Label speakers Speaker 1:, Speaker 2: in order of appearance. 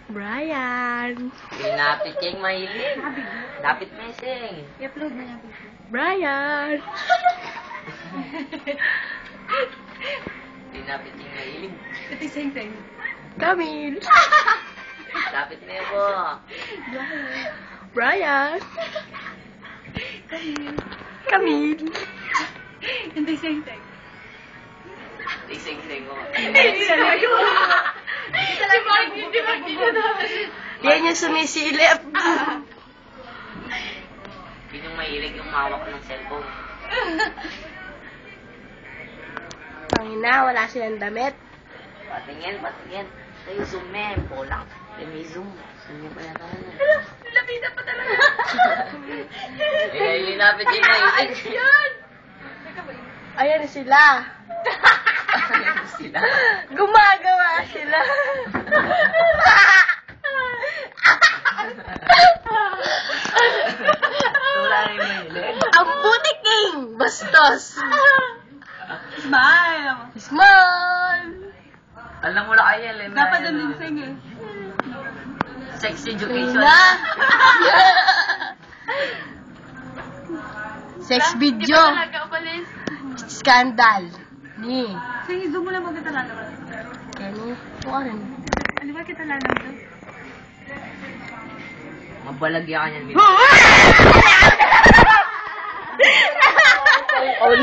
Speaker 1: Brian.
Speaker 2: Pinapit yung mahilig. Lapit mesing.
Speaker 3: I-upload na yung video.
Speaker 1: Brian.
Speaker 2: Pinapit yung mahilig.
Speaker 3: Ito yung same thing.
Speaker 1: Camille.
Speaker 2: Lapit mo po.
Speaker 1: Brian. Camille.
Speaker 3: Ito yung same thing.
Speaker 2: Ising-sing ko.
Speaker 1: Yan yung sumisilip.
Speaker 2: Yun yung mahilig yung mawak ng cellphone.
Speaker 1: Pangina, wala silang damit.
Speaker 2: Patingin. Tayo zoom eh. Polang. May zoom. Zoom niya pala tayo.
Speaker 3: Lapitan pa talaga.
Speaker 2: Eh, linapit yung mahilig.
Speaker 1: Ayan sila.
Speaker 2: Sila.
Speaker 1: Gumagawa sila.
Speaker 2: Wala rin mahilig.
Speaker 1: Ang putiking bastos.
Speaker 3: Smile.
Speaker 1: Smile.
Speaker 2: Alam mo na kayo, Lena.
Speaker 3: Dapat doon din sing eh.
Speaker 2: Sex education.
Speaker 1: Na. Sex video.
Speaker 3: Talaga umalis.
Speaker 1: Scandal. Ni.
Speaker 3: Sige, zoom mo lang pag kita lang.
Speaker 1: Kani. Kuwarin.
Speaker 3: Ano ba kita lang to?
Speaker 2: Mabalagya ka niyan.
Speaker 1: Oh,